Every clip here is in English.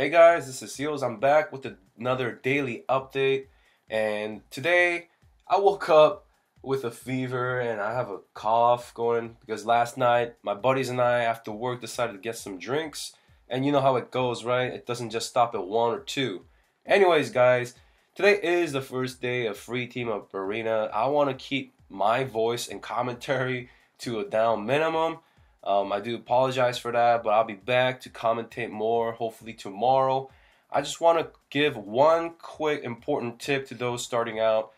Hey guys, this is Seals. I'm back with another daily update, and today I woke up with a fever and I have a cough going because last night my buddies and I after work decided to get some drinks, and you know how it goes, right? It doesn't just stop at one or two. Anyways, guys, today is the first day of free team up arena. I want to keep my voice and commentary to a down minimum. I do apologize for that, but I'll be back to commentate more hopefully tomorrow. I just want to give one quick important tip to those starting out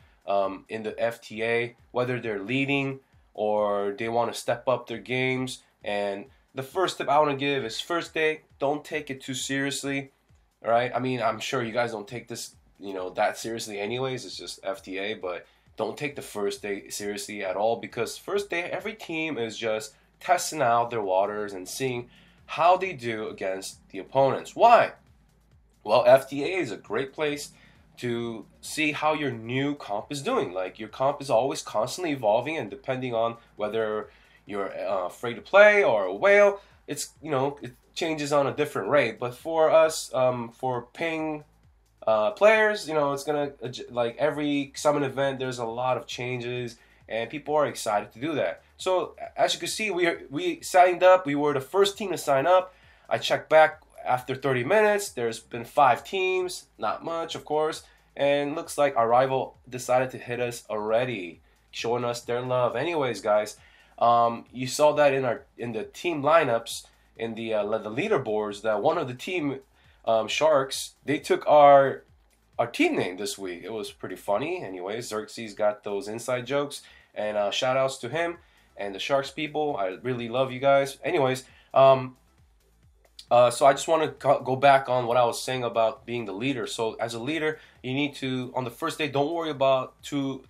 in the FTA, whether they're leading or they want to step up their games. And the first tip I want to give is first day, don't take it too seriously. All right? I mean, I'm sure you guys don't take this, that seriously anyways. It's just FTA, but don't take the first day seriously at all because first day every team is just testing out their waters and seeing how they do against the opponents. Why? Well, FTA is a great place to see how your new comp is doing. Like your comp is always constantly evolving, and depending on whether you're free to play or a whale, it changes on a different rate. But for us, for ping players, it's gonna like every summon event. There's a lot of changes, and people are excited to do that. So as you can see, we signed up. We were the first team to sign up. I checked back after 30 minutes. There's been 5 teams, not much, of course, and looks like our rival decided to hit us already, showing us their love. Anyways, guys, you saw that in the team lineups in the leaderboards that one of the team Sharks, they took our team name this week. It was pretty funny. Anyways, Xerxes got those inside jokes, and shout outs to him and the Sharks people. I really love you guys. Anyways, so I just want to go back on what I was saying about being the leader. So as a leader, you need to, on the first day, don't worry about too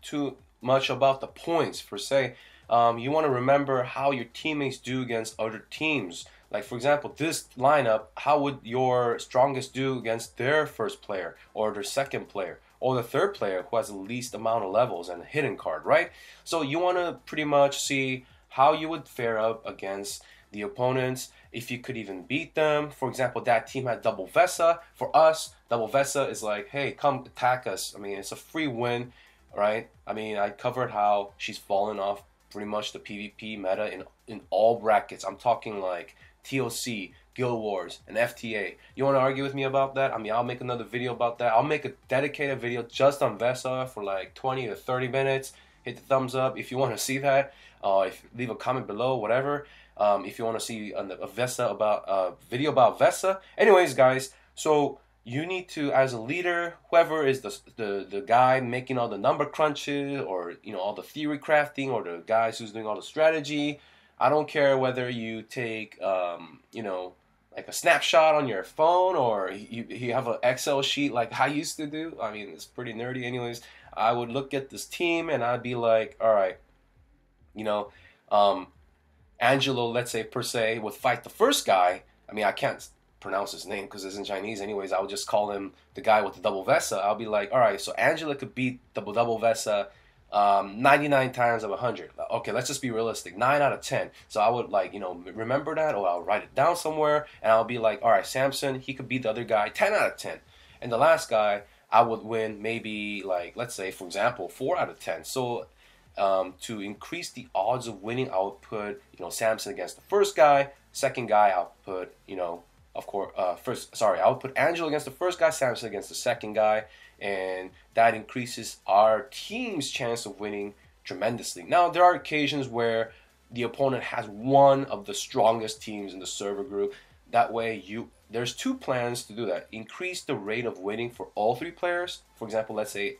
much about the points per se. You want to remember how your teammates do against other teams. Like, for example, this lineup, how would your strongest do against their first player or their second player or the third player who has the least amount of levels and a hidden card, right? So you want to pretty much see how you would fare up against the opponents, if you could even beat them. For example, that team had double Vesa. For us, double Vesa is like, hey, come attack us. I mean, it's a free win, right? I mean, I covered how she's fallen off pretty much the PvP meta in all brackets. I'm talking like TOC, Guild Wars, and FTA. You want to argue with me about that? I mean, I'll make another video about that. I'll make a dedicated video just on Vesa for like 20 to 30 minutes. Hit the thumbs up if you want to see that. Leave a comment below, whatever. If you want to see a video about Vesa. Anyways, guys, so you need to, as a leader, whoever is the guy making all the number crunches or all the theory crafting or the guys who's doing all the strategy. I don't care whether you take, like a snapshot on your phone or you have an Excel sheet like I used to do. I mean, it's pretty nerdy anyways. I would look at this team and I'd be like, all right, Angelo, let's say, per se, would fight the first guy. I mean, I can't pronounce his name because it's in Chinese anyways. I would just call him the guy with the double Vesa. I'll be like, all right, so Angela could beat double Vesa 99 times of 100. Okay, let's just be realistic. 9 out of 10. So I would remember that, or I'll write it down somewhere, and I'll be like, all right, Samson, he could beat the other guy 10 out of 10. And the last guy, I would win maybe like, let's say, for example, 4 out of 10. So to increase the odds of winning, I would put, Samson against the first guy. Second guy, I'll put, I would put Angelo against the first guy, Samson against the second guy, and that increases our team's chance of winning tremendously. Now, there are occasions where the opponent has one of the strongest teams in the server group. That way, there's 2 plans to do that. Increase the rate of winning for all 3 players. For example, let's say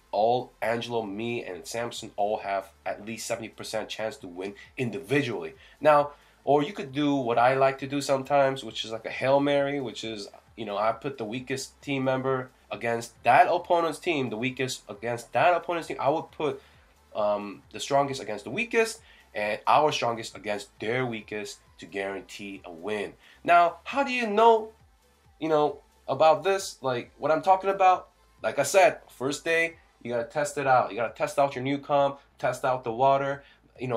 Angelo, me, and Samson all have at least 70% chance to win individually. Now, or you could do what I like to do sometimes, which is like a Hail Mary, which is, I put the weakest team member against that opponent's team, the weakest against that opponent's team. I would put the strongest against the weakest, and our strongest against their weakest to guarantee a win. Now, how do you know, about this? Like, what I'm talking about? Like I said, first day, you gotta test it out. You gotta test out your new comp, test out the water.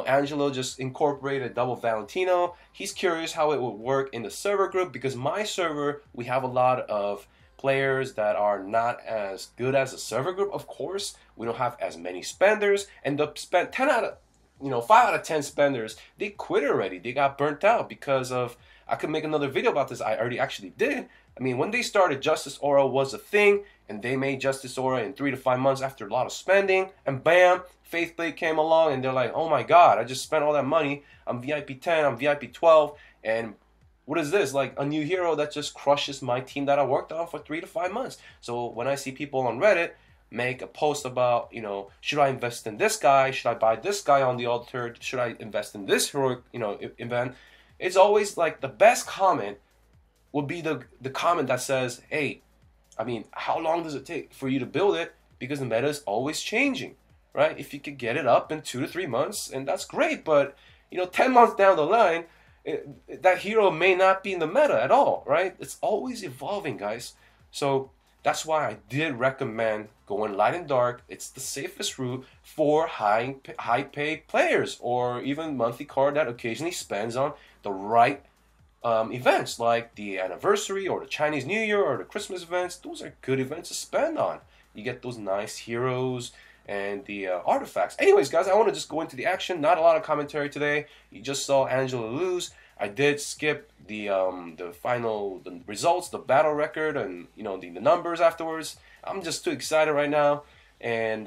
Angelo just incorporated double Valentino. He's curious how it would work in the server group because my server, we have a lot of players that are not as good as the server group. Of course, we don't have as many spenders, and the spend 10 out of 5 out of 10 spenders, they quit already. They got burnt out because of, I could make another video about this. I already actually did. I mean, when they started, Justice Aura was a thing, and they made Justice Aura in 3 to 5 months after a lot of spending, and bam, Faithblade came along, and they're like, oh my god, I just spent all that money. I'm VIP 10, I'm VIP 12, and what is this? Like a new hero that just crushes my team that I worked on for 3 to 5 months. So when I see people on Reddit make a post about, should I invest in this guy? Should I buy this guy on the altar? Should I invest in this heroic, event? It's always like the best comment would be the comment that says, hey, I mean, how long does it take for you to build it? Because the meta is always changing, right? If you could get it up in 2 to 3 months, and that's great, but 10 months down the line, that hero may not be in the meta at all, right? It's always evolving, guys. So that's why I did recommend going light and dark. It's the safest route for high paid players, or even monthly card that occasionally spends on the right events like the anniversary or the Chinese New Year or the Christmas events. Those are good events to spend on. You get those nice heroes and the artifacts. Anyways, guys, I want to just go into the action. Not a lot of commentary today. You just saw Angela lose. I did skip the results, the battle record, and the numbers afterwards. I'm just too excited right now, and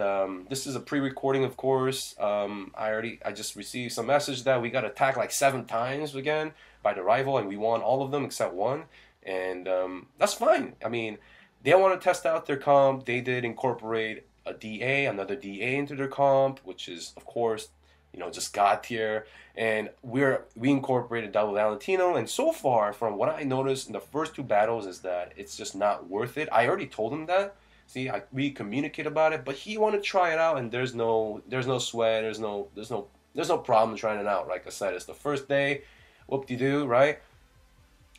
this is a pre-recording, of course. I just received some message that we got attacked like 7 times again by the rival, and we won all of them except one, and that's fine. I mean, they want to test out their comp. They did incorporate a DA, another DA into their comp, which is, of course, just God tier. And we incorporated Double Valentino, and so far, from what I noticed in the first 2 battles, is that it's just not worth it. I already told him that. See, we communicate about it, but he wanted to try it out, and there's no sweat, there's no problem trying it out. Like I said, it's the first day, whoop-de-doo, right?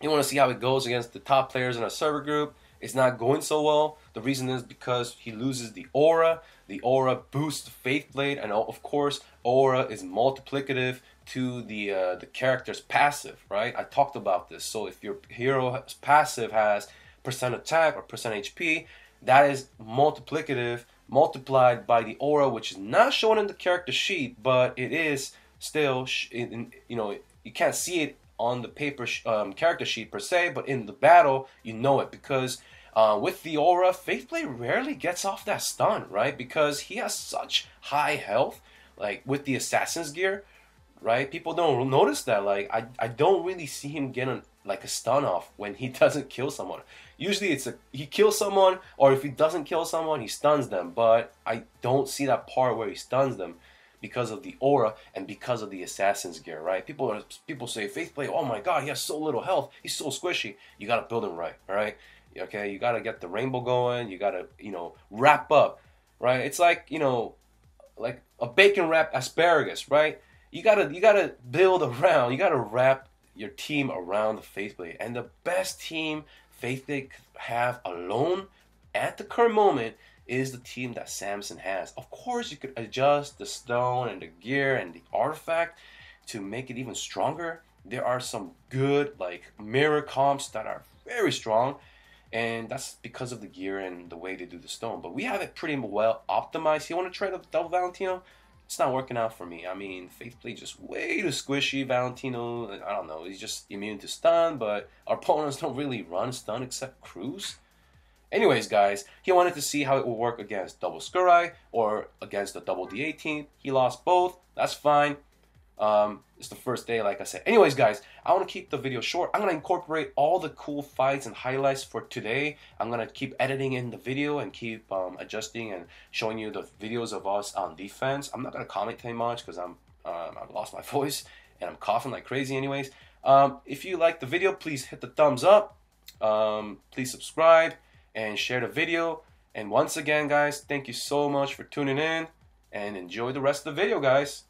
You want to see how it goes against the top players in a server group. It's not going so well. The reason is because he loses the aura. The aura boosts Faithblade, and of course, aura is multiplicative to the character's passive, right? I talked about this. So if your hero's passive has percent attack or percent HP, that is multiplicative, multiplied by the aura, which is not shown in the character sheet, but it is still, you can't see it on the paper character sheet per se, but in the battle, you know it, because with the aura, Faithblade rarely gets off that stun, right? Because he has such high health, like with the assassin's gear, right? People don't notice that. Like I don't really see him getting like a stun off when he doesn't kill someone. Usually it's he kills someone, or if he doesn't kill someone, he stuns them. But I don't see that part where he stuns them because of the aura and because of the assassin's gear, right? People say Faithblade, oh my god, he has so little health, he's so squishy. You gotta build him right, all right? Okay, you gotta get the rainbow going. You gotta wrap up, right? It's like like a bacon wrapped asparagus, right? You gotta build around. You gotta wrap your team around the Faithblade, and the best team Faithblade could have alone at the current moment is the team that Samson has. Of course, you could adjust the stone and the gear and the artifact to make it even stronger. There are some good like mirror comps that are very strong, and that's because of the gear and the way they do the stone. But we have it pretty well optimized. You want to try the Double Valentino? It's not working out for me. I mean, Faithblade just way too squishy. Valentino, I don't know, he's just immune to stun, but our opponents don't really run stun except Cruz. Anyways, guys, he wanted to see how it will work against double Skerei or against the double DA team. He lost both. That's fine. It's the first day, like I said. Anyways, guys, I want to keep the video short. I'm going to incorporate all the cool fights and highlights for today. I'm going to keep editing in the video and keep adjusting and showing you the videos of us on defense. I'm not going to comment too much because I've lost my voice and I'm coughing like crazy anyways. If you like the video, please hit the thumbs up. Please subscribe and share the video. And once again, guys, thank you so much for tuning in and enjoy the rest of the video, guys.